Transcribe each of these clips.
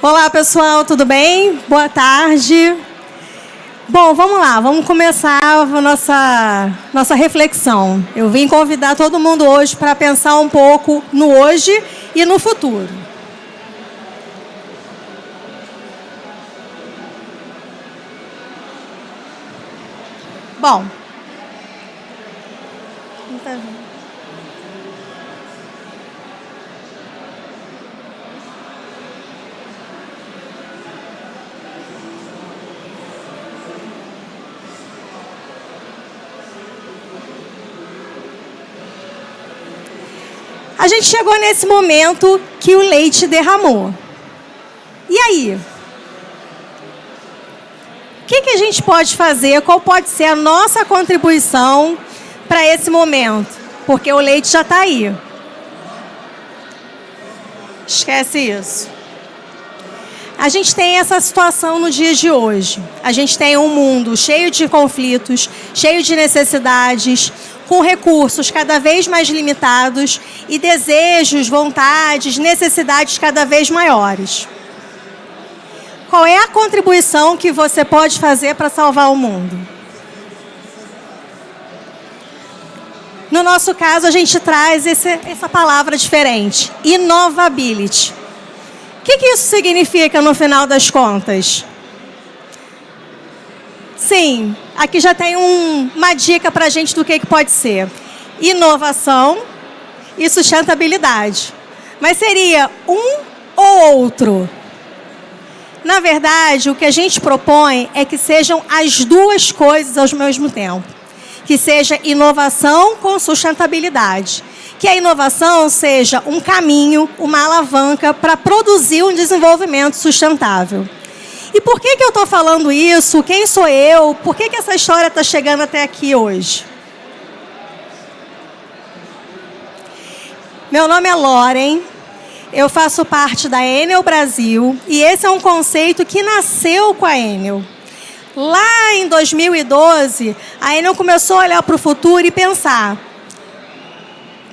Olá, pessoal, tudo bem? Boa tarde. Bom, vamos lá, vamos começar a nossa reflexão. Eu vim convidar todo mundo hoje para pensar um pouco no hoje e no futuro. Bom, não tá vendo. A gente chegou nesse momento que o leite derramou. E aí? O que a gente pode fazer? Qual pode ser a nossa contribuição para esse momento? Porque o leite já está aí. Esquece isso. A gente tem essa situação no dia de hoje. A gente tem um mundo cheio de conflitos, cheio de necessidades, com recursos cada vez mais limitados e desejos, vontades, necessidades cada vez maiores. Qual é a contribuição que você pode fazer para salvar o mundo? No nosso caso, a gente traz essa palavra diferente, innovability. O que isso significa no final das contas? Sim, aqui já tem uma dica para a gente do que pode ser. Inovação e sustentabilidade. Mas seria um ou outro? Na verdade, o que a gente propõe é que sejam as duas coisas ao mesmo tempo. Que seja inovação com sustentabilidade. Que a inovação seja um caminho, uma alavanca para produzir um desenvolvimento sustentável. E por que eu estou falando isso? Quem sou eu? Por que essa história está chegando até aqui hoje? Meu nome é Loren, eu faço parte da Enel Brasil e esse é um conceito que nasceu com a Enel. Lá em 2012, a Enel começou a olhar para o futuro e pensar: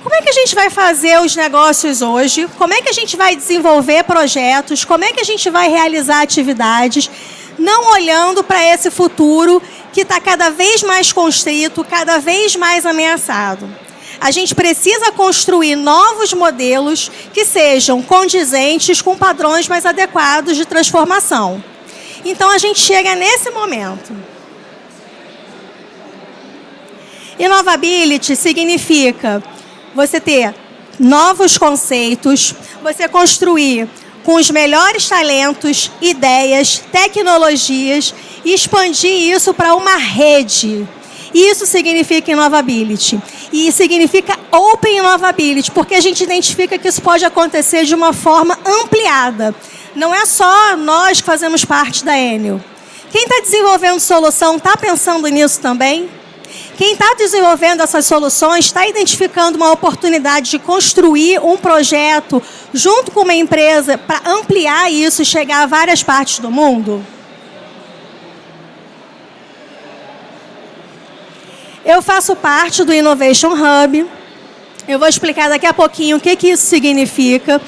como é que a gente vai fazer os negócios hoje? Como é que a gente vai desenvolver projetos? Como é que a gente vai realizar atividades? Não olhando para esse futuro que está cada vez mais constrito, cada vez mais ameaçado. A gente precisa construir novos modelos que sejam condizentes com padrões mais adequados de transformação. Então, a gente chega nesse momento. Innovability significa você ter novos conceitos, você construir com os melhores talentos, ideias, tecnologias e expandir isso para uma rede. Isso significa innovability. E significa open innovability, porque a gente identifica que isso pode acontecer de uma forma ampliada. Não é só nós que fazemos parte da Enel. Quem está desenvolvendo solução está pensando nisso também? Quem está desenvolvendo essas soluções está identificando uma oportunidade de construir um projeto junto com uma empresa para ampliar isso e chegar a várias partes do mundo? Eu faço parte do Innovation Hub. Eu vou explicar daqui a pouquinho o que isso significa.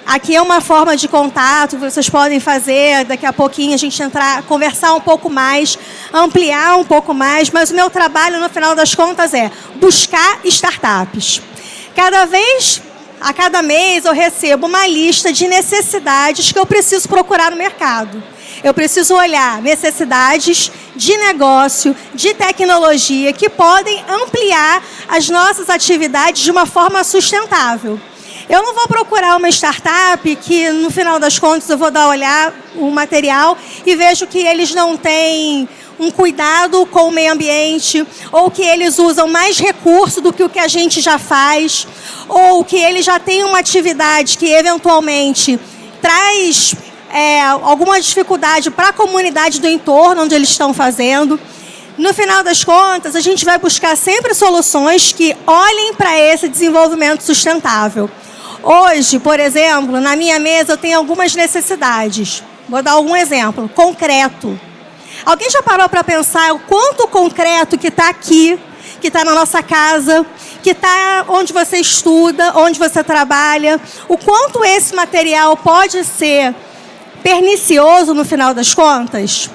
Aqui é uma forma de contato que vocês podem fazer, daqui a pouquinho a gente entrar, conversar um pouco mais, ampliar um pouco mais, mas o meu trabalho, no final das contas, é buscar startups. A cada mês, eu recebo uma lista de necessidades que eu preciso procurar no mercado. Eu preciso olhar necessidades de negócio, de tecnologia, que podem ampliar as nossas atividades de uma forma sustentável. Eu não vou procurar uma startup que, no final das contas, eu vou olhar o material e vejo que eles não têm um cuidado com o meio ambiente, ou que eles usam mais recurso do que o que a gente já faz, ou que eles já têm uma atividade que, eventualmente, traz alguma dificuldade para a comunidade do entorno onde eles estão fazendo. No final das contas, a gente vai buscar sempre soluções que olhem para esse desenvolvimento sustentável. Hoje, por exemplo, na minha mesa eu tenho algumas necessidades. Vou dar algum exemplo. Concreto. Alguém já parou para pensar o quanto concreto que está aqui, que está na nossa casa, que está onde você estuda, onde você trabalha, o quanto esse material pode ser pernicioso no final das contas?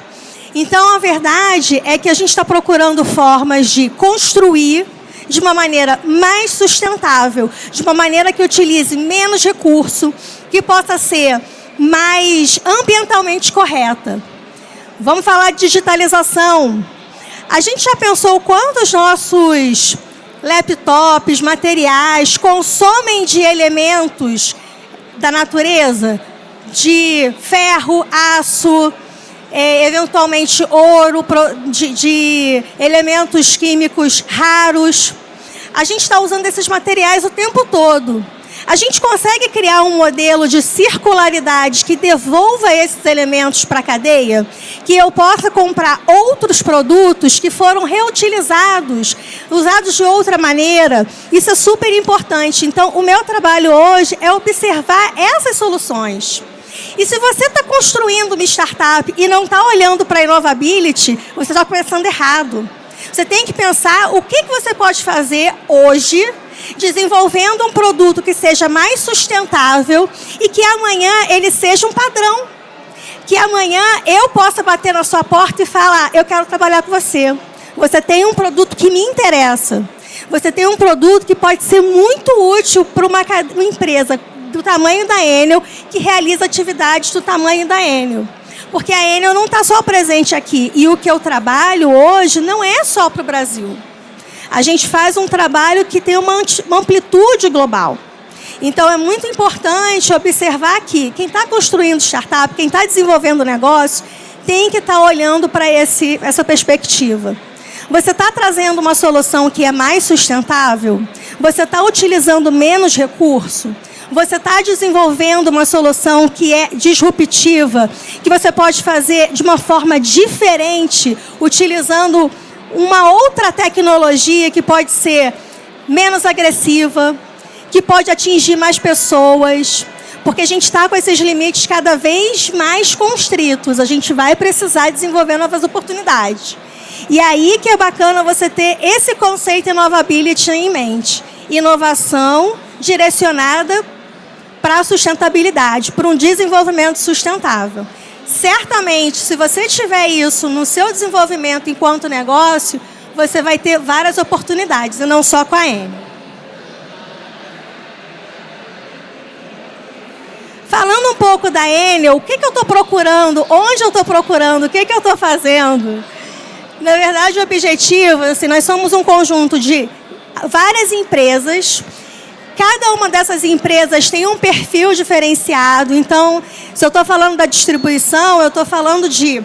Então, a verdade é que a gente está procurando formas de construir de uma maneira mais sustentável, de uma maneira que utilize menos recurso, que possa ser mais ambientalmente correta. Vamos falar de digitalização. A gente já pensou quantos nossos laptops, materiais, consomem de elementos da natureza? De ferro, aço, eventualmente ouro, de elementos químicos raros. A gente está usando esses materiais o tempo todo. A gente consegue criar um modelo de circularidade que devolva esses elementos para a cadeia? Que eu possa comprar outros produtos que foram reutilizados, usados de outra maneira? Isso é super importante. Então, o meu trabalho hoje é observar essas soluções. E se você está construindo uma startup e não está olhando para a Innovability, você está pensando errado. Você tem que pensar o que você pode fazer hoje, desenvolvendo um produto que seja mais sustentável e que amanhã ele seja um padrão. Que amanhã eu possa bater na sua porta e falar, eu quero trabalhar com você. Você tem um produto que me interessa. Você tem um produto que pode ser muito útil para uma empresa do tamanho da Enel, que realiza atividades do tamanho da Enel. Porque a Enel não está só presente aqui. E o que eu trabalho hoje não é só para o Brasil. A gente faz um trabalho que tem uma amplitude global. Então, é muito importante observar que quem está construindo startup, quem está desenvolvendo negócio, tem que estar olhando para essa perspectiva. Você está trazendo uma solução que é mais sustentável? Você está utilizando menos recurso? Você está desenvolvendo uma solução que é disruptiva, que você pode fazer de uma forma diferente, utilizando uma outra tecnologia que pode ser menos agressiva, que pode atingir mais pessoas, porque a gente está com esses limites cada vez mais constritos. A gente vai precisar desenvolver novas oportunidades. E aí que é bacana você ter esse conceito Innovability em mente. Inovação direcionada para a sustentabilidade, para um desenvolvimento sustentável. Certamente, se você tiver isso no seu desenvolvimento enquanto negócio, você vai ter várias oportunidades, e não só com a Enel. Falando um pouco da Enel, o que eu estou procurando, onde eu estou procurando, o que eu estou fazendo? Na verdade, o objetivo, assim, nós somos um conjunto de várias empresas. Cada uma dessas empresas tem um perfil diferenciado. Então, se eu estou falando da distribuição, eu estou falando de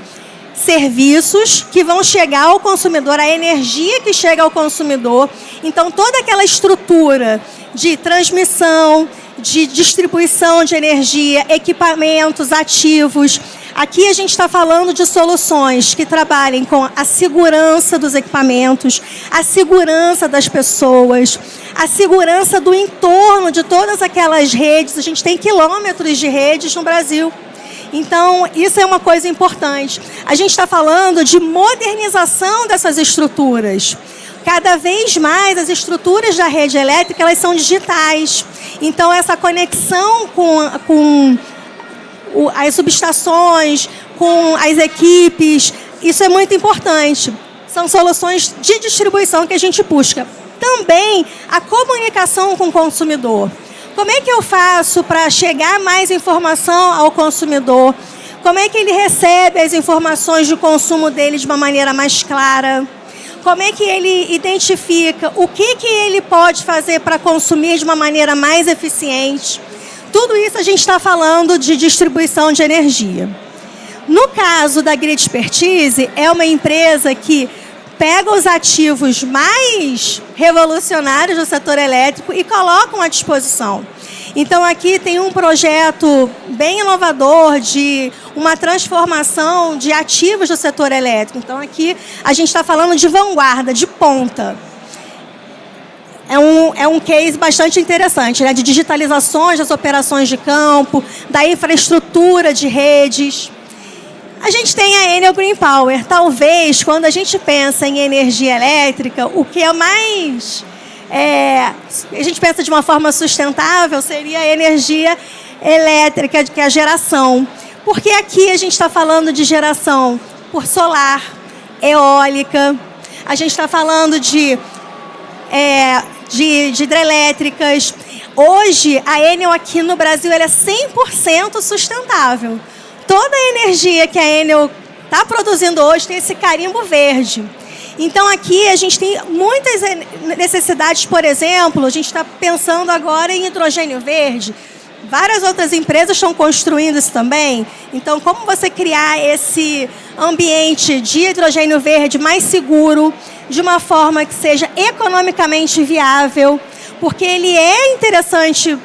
serviços que vão chegar ao consumidor, a energia que chega ao consumidor. Então, toda aquela estrutura de transmissão, de distribuição de energia, equipamentos, ativos. Aqui a gente está falando de soluções que trabalhem com a segurança dos equipamentos, a segurança das pessoas, a segurança do entorno de todas aquelas redes. A gente tem quilômetros de redes no Brasil. Então, isso é uma coisa importante. A gente está falando de modernização dessas estruturas. Cada vez mais as estruturas da rede elétrica elas são digitais. Então, essa conexão com as subestações, com as equipes, isso é muito importante. São soluções de distribuição que a gente busca. Também a comunicação com o consumidor. Como é que eu faço para chegar mais informação ao consumidor? Como é que ele recebe as informações de consumo dele de uma maneira mais clara? Como é que ele identifica o que ele pode fazer para consumir de uma maneira mais eficiente? Tudo isso a gente está falando de distribuição de energia. No caso da Grid Expertise, é uma empresa que pega os ativos mais revolucionários do setor elétrico e colocam à disposição. Então, aqui tem um projeto bem inovador de uma transformação de ativos do setor elétrico. Então, aqui a gente está falando de vanguarda, de ponta. É um case bastante interessante, né? De digitalizações das operações de campo, da infraestrutura de redes. A gente tem a Enel Green Power. Talvez, quando a gente pensa em energia elétrica, o que é mais... a gente pensa de uma forma sustentável, seria a energia elétrica, que é a geração. Porque aqui a gente está falando de geração por solar, eólica, a gente está falando de hidrelétricas. Hoje, a Enel aqui no Brasil ela é 100% sustentável. Toda a energia que a Enel está produzindo hoje tem esse carimbo verde. Então, aqui a gente tem muitas necessidades, por exemplo, a gente está pensando agora em hidrogênio verde. Várias outras empresas estão construindo isso também. Então, como você criar esse ambiente de hidrogênio verde mais seguro, de uma forma que seja economicamente viável, porque ele é interessante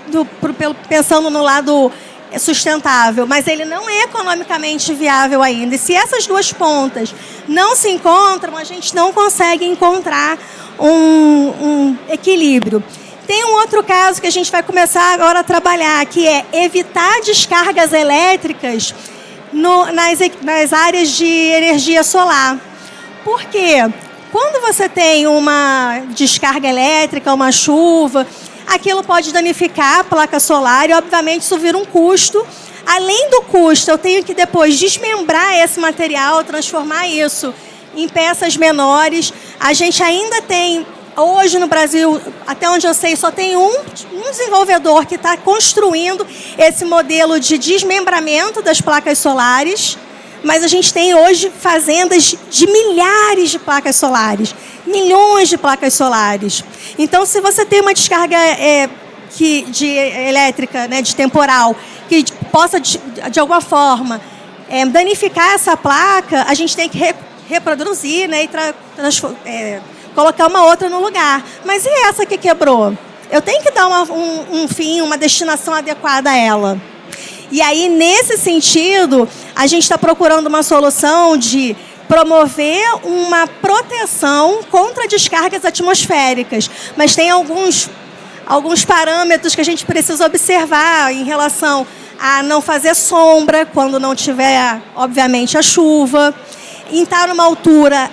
pensando no lado sustentável, mas ele não é economicamente viável ainda. E se essas duas pontas não se encontram, a gente não consegue encontrar um equilíbrio. Tem um outro caso que a gente vai começar agora a trabalhar, que é evitar descargas elétricas nas áreas de energia solar. Por quê? Quando você tem uma descarga elétrica, uma chuva, aquilo pode danificar a placa solar e, obviamente, isso vira um custo. Além do custo, eu tenho que depois desmembrar esse material, transformar isso em peças menores. A gente ainda tem, hoje no Brasil, até onde eu sei, só tem um desenvolvedor que está construindo esse modelo de desmembramento das placas solares. Mas a gente tem hoje fazendas de milhares de placas solares, milhões de placas solares. Então, se você tem uma descarga elétrica, né, de temporal, que possa, de alguma forma, danificar essa placa, a gente tem que reproduzir, né, e colocar uma outra no lugar. Mas e essa que quebrou? Eu tenho que dar um fim, uma destinação adequada a ela. E aí, nesse sentido, a gente está procurando uma solução de promover uma proteção contra descargas atmosféricas. Mas tem alguns parâmetros que a gente precisa observar em relação a não fazer sombra quando não tiver, obviamente, a chuva, em estar numa altura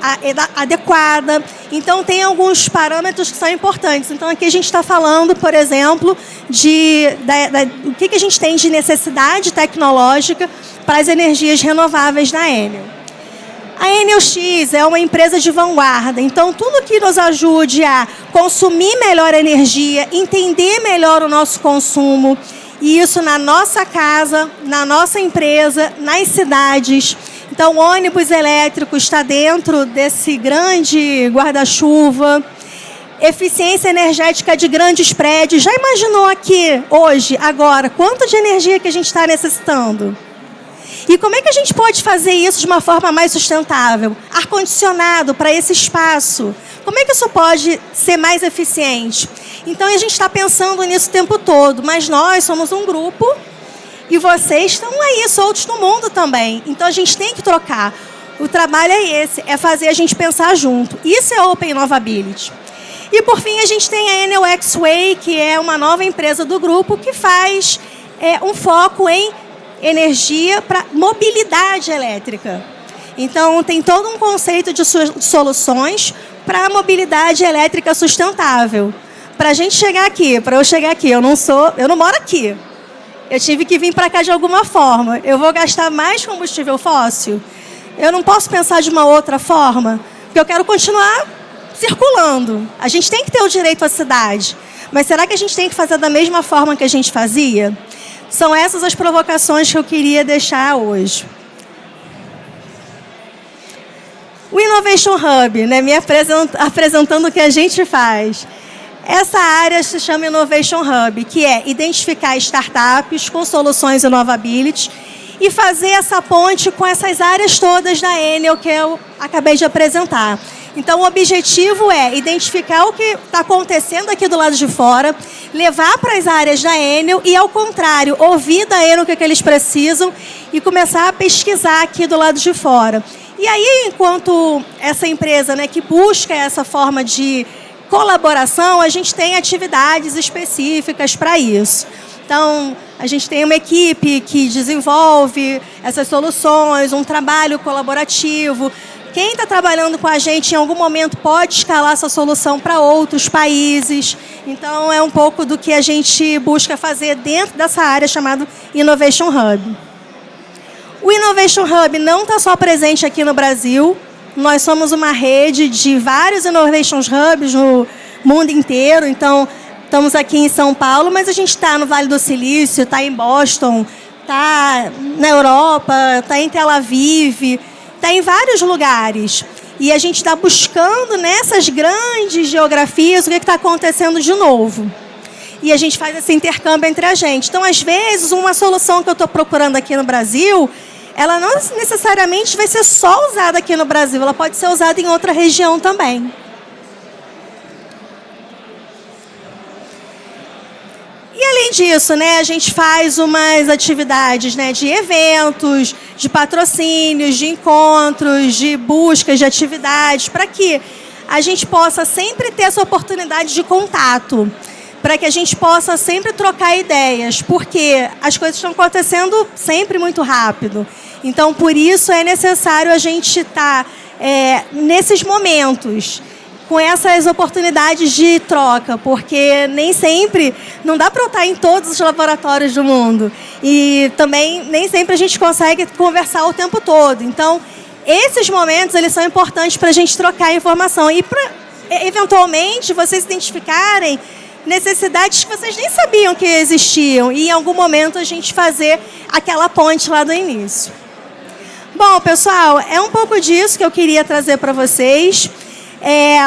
adequada. Então, tem alguns parâmetros que são importantes. Então, aqui a gente está falando, por exemplo, do que a gente tem de necessidade tecnológica para as energias renováveis na Enel. A Enel X é uma empresa de vanguarda, então tudo que nos ajude a consumir melhor energia, entender melhor o nosso consumo, e isso na nossa casa, na nossa empresa, nas cidades. Então, o ônibus elétrico está dentro desse grande guarda-chuva. Eficiência energética de grandes prédios. Já imaginou aqui, hoje, agora, quanto de energia que a gente está necessitando? E como é que a gente pode fazer isso de uma forma mais sustentável? Ar-condicionado para esse espaço. Como é que isso pode ser mais eficiente? Então, a gente está pensando nisso o tempo todo, mas nós somos um grupo e vocês estão aí, soltos no mundo também. Então, a gente tem que trocar. O trabalho é esse, é fazer a gente pensar junto. Isso é Open Innovability. E, por fim, a gente tem a Enel X-Way, que é uma nova empresa do grupo que faz um foco em energia para mobilidade elétrica. Então, tem todo um conceito de soluções para a mobilidade elétrica sustentável. Para a gente chegar aqui, para eu chegar aqui, eu não moro aqui. Eu tive que vir para cá de alguma forma. Eu vou gastar mais combustível fóssil? Eu não posso pensar de uma outra forma? Porque eu quero continuar circulando. A gente tem que ter o direito à cidade. Mas será que a gente tem que fazer da mesma forma que a gente fazia? São essas as provocações que eu queria deixar hoje. O Innovation Hub, né, me apresentando o que a gente faz. Essa área se chama Innovation Hub, que é identificar startups com soluções Innovability e fazer essa ponte com essas áreas todas da Enel que eu acabei de apresentar. Então, o objetivo é identificar o que está acontecendo aqui do lado de fora, levar para as áreas da Enel e, ao contrário, ouvir da Enel o que eles precisam e começar a pesquisar aqui do lado de fora. E aí, enquanto essa empresa, né, que busca essa forma de colaboração, a gente tem atividades específicas para isso. Então, a gente tem uma equipe que desenvolve essas soluções, um trabalho colaborativo. Quem está trabalhando com a gente em algum momento pode escalar essa solução para outros países. Então, é um pouco do que a gente busca fazer dentro dessa área chamada Innovation Hub. O Innovation Hub não está só presente aqui no Brasil. Nós somos uma rede de vários Innovation Hubs no mundo inteiro. Então, estamos aqui em São Paulo, mas a gente está no Vale do Silício, está em Boston, está na Europa, está em Tel Aviv, está em vários lugares. E a gente está buscando nessas grandes geografias o que está acontecendo de novo. E a gente faz esse intercâmbio entre a gente. Então, às vezes, uma solução que eu estou procurando aqui no Brasil, ela não necessariamente vai ser só usada aqui no Brasil, ela pode ser usada em outra região também. E, além disso, né, a gente faz umas atividades, né, de eventos, de patrocínios, de encontros, de buscas de atividades, para que a gente possa sempre ter essa oportunidade de contato, para que a gente possa sempre trocar ideias, porque as coisas estão acontecendo sempre muito rápido. Então, por isso, é necessário a gente estar nesses momentos, com essas oportunidades de troca, porque nem sempre, não dá para estar em todos os laboratórios do mundo. E também, nem sempre a gente consegue conversar o tempo todo. Então, esses momentos, eles são importantes para a gente trocar informação. E, para, eventualmente, vocês identificarem necessidades que vocês nem sabiam que existiam. E, em algum momento, a gente fazer aquela ponte lá do início. Bom, pessoal, é um pouco disso que eu queria trazer para vocês.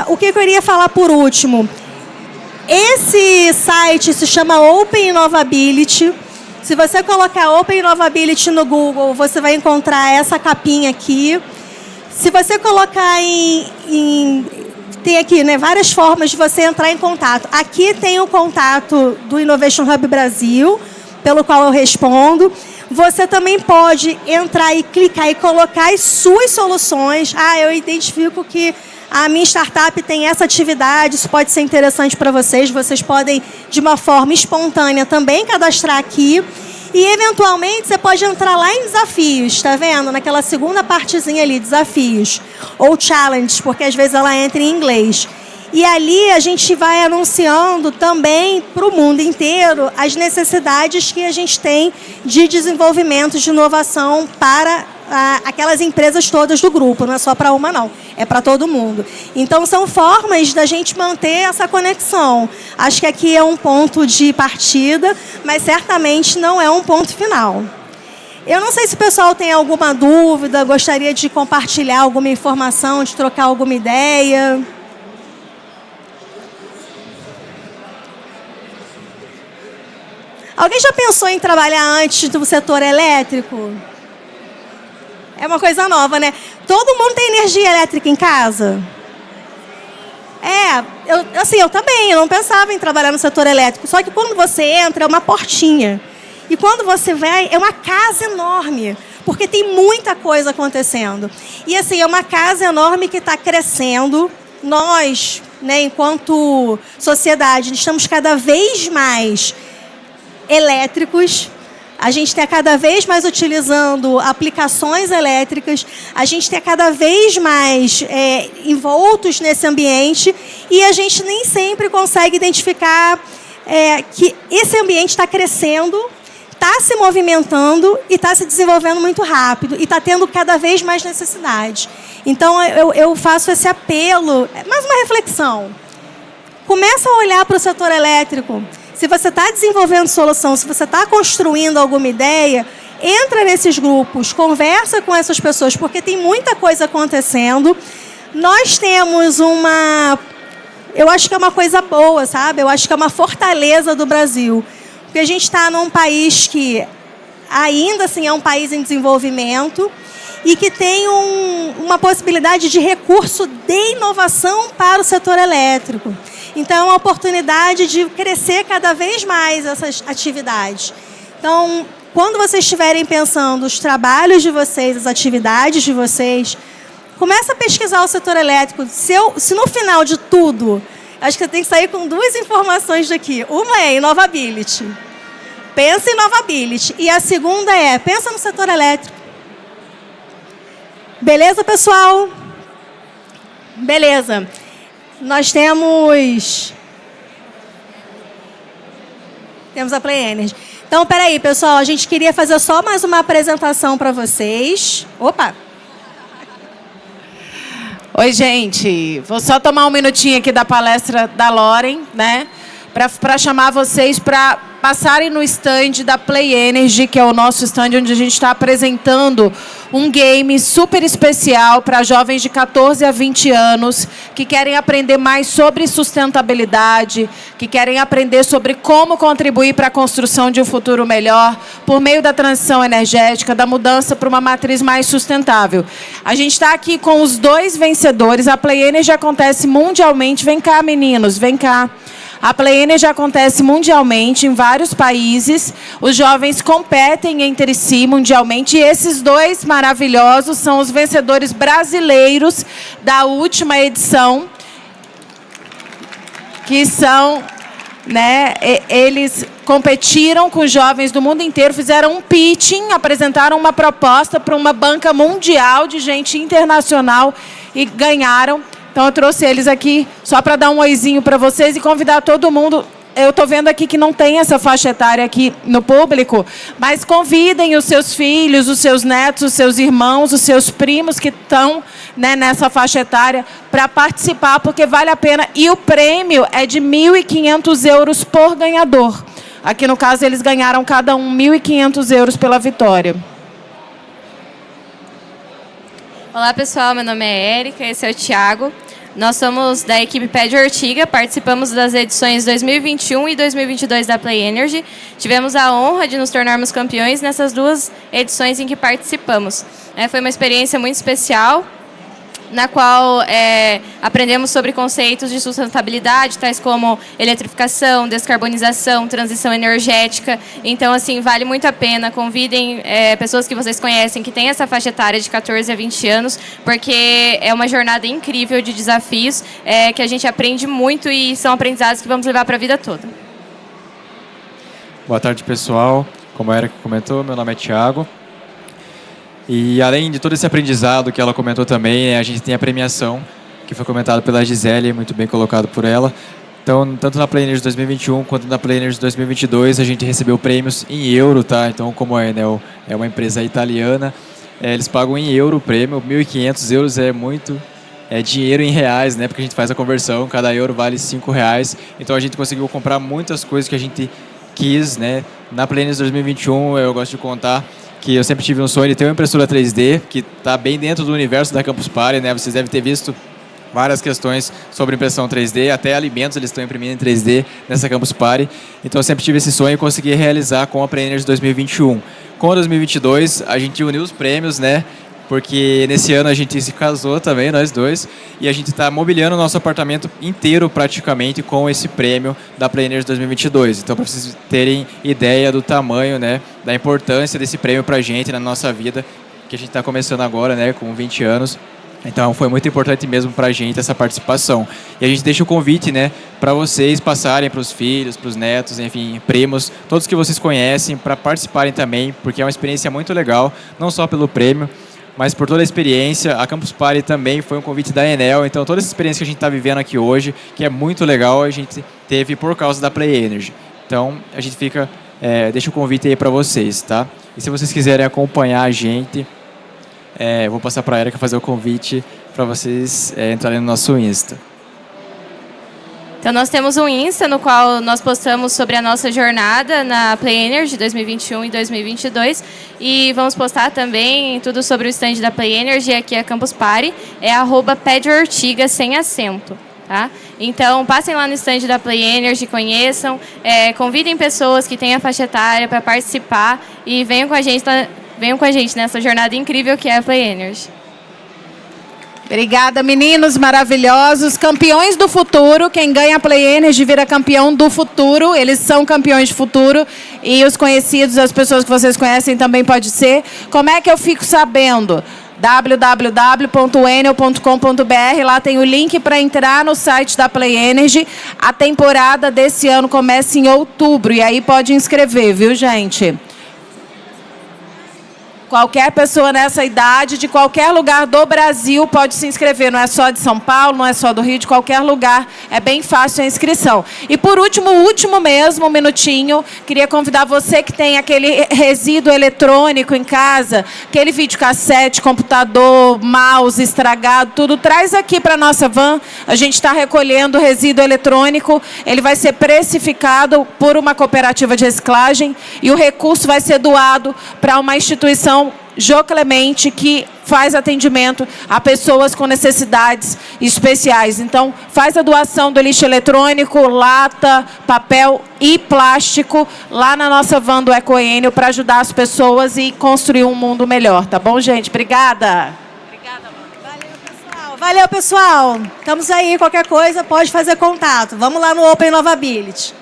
O que eu queria falar por último? Esse site se chama Open Innovability. Se você colocar Open Innovability no Google, você vai encontrar essa capinha aqui. Se você colocar tem aqui, né, várias formas de você entrar em contato. Aqui tem o contato do Innovation Hub Brasil, pelo qual eu respondo. Você também pode entrar e clicar e colocar as suas soluções. Eu identifico que a minha startup tem essa atividade, isso pode ser interessante para vocês. Vocês podem, de uma forma espontânea, também cadastrar aqui. E, eventualmente, você pode entrar lá em desafios, está vendo? Naquela segunda partezinha ali, desafios. Ou challenges, porque às vezes ela entra em inglês. E ali a gente vai anunciando também para o mundo inteiro as necessidades que a gente tem de desenvolvimento, de inovação para aquelas empresas todas do grupo. Não é só para uma, não. É para todo mundo. Então, são formas da gente manter essa conexão. Acho que aqui é um ponto de partida, mas certamente não é um ponto final. Eu não sei se o pessoal tem alguma dúvida, gostaria de compartilhar alguma informação, de trocar alguma ideia. Alguém já pensou em trabalhar antes do setor elétrico? É uma coisa nova, né? Todo mundo tem energia elétrica em casa? Eu também, eu não pensava em trabalhar no setor elétrico. Só que quando você entra, é uma portinha. E quando você vai, é uma casa enorme. Porque tem muita coisa acontecendo. E assim, é uma casa enorme que está crescendo. Nós, né, enquanto sociedade, estamos cada vez mais elétricos, a gente está cada vez mais utilizando aplicações elétricas, a gente está cada vez mais envoltos nesse ambiente e a gente nem sempre consegue identificar que esse ambiente está crescendo, está se movimentando e está se desenvolvendo muito rápido e está tendo cada vez mais necessidade. Então, eu faço esse apelo, mais uma reflexão. Começa a olhar para o setor elétrico. Se você está desenvolvendo solução, se você está construindo alguma ideia, entra nesses grupos, conversa com essas pessoas, porque tem muita coisa acontecendo. Nós temos eu acho que é uma coisa boa, sabe? Eu acho que é uma fortaleza do Brasil. Porque a gente está num país que ainda assim é um país em desenvolvimento e que tem uma possibilidade de recurso de inovação para o setor elétrico. Então, é uma oportunidade de crescer cada vez mais essas atividades. Então, quando vocês estiverem pensando os trabalhos de vocês, as atividades de vocês, começa a pesquisar o setor elétrico. Se no final de tudo, acho que você tem que sair com duas informações daqui. Uma é Innovability. Pensa em Innovability. E a segunda pensa no setor elétrico. Beleza, pessoal? Beleza. Nós temos a Play Energy. Então, peraí, pessoal, a gente queria fazer só mais uma apresentação para vocês. Opa! Oi, gente. Vou só tomar um minutinho aqui da palestra da Lauren, né? Para chamar vocês para passarem no stand da Play Energy, que é o nosso stand onde a gente está apresentando um game super especial para jovens de 14 a 20 anos que querem aprender mais sobre sustentabilidade, que querem aprender sobre como contribuir para a construção de um futuro melhor por meio da transição energética, da mudança para uma matriz mais sustentável. A gente está aqui com os 2 vencedores. A Play Energy acontece mundialmente. Vem cá, meninos, vem cá. A Play Energy acontece mundialmente, em vários países. Os jovens competem entre si mundialmente. E esses 2 maravilhosos são os vencedores brasileiros da última edição. Que são, né, eles competiram com jovens do mundo inteiro, fizeram um pitching, apresentaram uma proposta para uma banca mundial de gente internacional e ganharam. Então, eu trouxe eles aqui só para dar um oizinho para vocês e convidar todo mundo. Eu estou vendo aqui que não tem essa faixa etária aqui no público, mas convidem os seus filhos, os seus netos, os seus irmãos, os seus primos que estão, né, nessa faixa etária para participar, porque vale a pena. E o prêmio é de 1.500 euros por ganhador. Aqui, no caso, eles ganharam cada um 1.500 euros pela vitória. Olá, pessoal. Meu nome é Érica, esse é o Thiago. Nós somos da equipe Pé de Ortiga, participamos das edições 2021 e 2022 da Play Energy. Tivemos a honra de nos tornarmos campeões nessas 2 edições em que participamos. Foi uma experiência muito especial, na qual aprendemos sobre conceitos de sustentabilidade, tais como eletrificação, descarbonização, transição energética. Então, assim, vale muito a pena. Convidem pessoas que vocês conhecem, que têm essa faixa etária de 14 a 20 anos, porque é uma jornada incrível de desafios, que a gente aprende muito e são aprendizados que vamos levar para a vida toda. Boa tarde, pessoal. Como a Erika comentou, meu nome é Thiago. E além de todo esse aprendizado que ela comentou também, a gente tem a premiação, que foi comentada pela Gisele, muito bem colocado por ela. Então, tanto na Play Energy 2021 quanto na Play Energy 2022, a gente recebeu prêmios em euro, tá? Então, como é uma empresa italiana, eles pagam em euro o prêmio, 1.500 euros é dinheiro em reais, né? Porque a gente faz a conversão, cada euro vale R$5. Então, a gente conseguiu comprar muitas coisas que a gente quis, né? Na Play Energy 2021, eu gosto de contar que eu sempre tive um sonho de ter uma impressora 3D, que está bem dentro do universo da Campus Party, né? Vocês devem ter visto várias questões sobre impressão 3D, até alimentos eles estão imprimindo em 3D nessa Campus Party. Então eu sempre tive esse sonho e consegui realizar com a Play Energy 2021. Com a 2022, a gente uniu os prêmios, né? Porque nesse ano a gente se casou também, nós 2, e a gente está mobiliando o nosso apartamento inteiro praticamente com esse prêmio da Play Energy 2022. Então, para vocês terem ideia do tamanho, né, da importância desse prêmio para a gente na nossa vida, que a gente está começando agora, né, com 20 anos. Então, foi muito importante mesmo para a gente essa participação. E a gente deixa o convite, né, para vocês passarem para os filhos, para os netos, enfim, primos, todos que vocês conhecem, para participarem também, porque é uma experiência muito legal, não só pelo prêmio, mas por toda a experiência. A Campus Party também foi um convite da Enel, então toda essa experiência que a gente está vivendo aqui hoje, que é muito legal, a gente teve por causa da Play Energy. Então, a gente deixa o convite aí para vocês, tá? E se vocês quiserem acompanhar a gente, vou passar para a Erika fazer o convite para vocês entrarem no nosso Insta. Então, nós temos um Insta no qual nós postamos sobre a nossa jornada na Play Energy 2021 e 2022. E vamos postar também tudo sobre o stand da Play Energy, aqui a Campus Party. É @pedortiga sem acento. Tá? Então, passem lá no stand da Play Energy, conheçam, convidem pessoas que têm a faixa etária para participar e venham com a gente nessa jornada incrível que é a Play Energy. Obrigada, meninos maravilhosos, campeões do futuro. Quem ganha a Play Energy vira campeão do futuro. Eles são campeões de futuro e os conhecidos, as pessoas que vocês conhecem também pode ser. Como é que eu fico sabendo? www.enel.com.br, lá tem o link para entrar no site da Play Energy. A temporada desse ano começa em outubro e aí pode inscrever, viu, gente? Qualquer pessoa nessa idade, de qualquer lugar do Brasil, pode se inscrever. Não é só de São Paulo, não é só do Rio, de qualquer lugar. É bem fácil a inscrição. E por último, último mesmo, um minutinho, queria convidar você que tem aquele resíduo eletrônico em casa, aquele videocassete, computador, mouse estragado, tudo, traz aqui para a nossa van. A gente está recolhendo resíduo eletrônico, ele vai ser precificado por uma cooperativa de reciclagem e o recurso vai ser doado para uma instituição Jô Clemente, que faz atendimento a pessoas com necessidades especiais. Então, faz a doação do lixo eletrônico, lata, papel e plástico lá na nossa van do Ecoênio para ajudar as pessoas e construir um mundo melhor. Tá bom, gente? Obrigada. Valeu, pessoal. Estamos aí. Qualquer coisa, pode fazer contato. Vamos lá no Open Novability.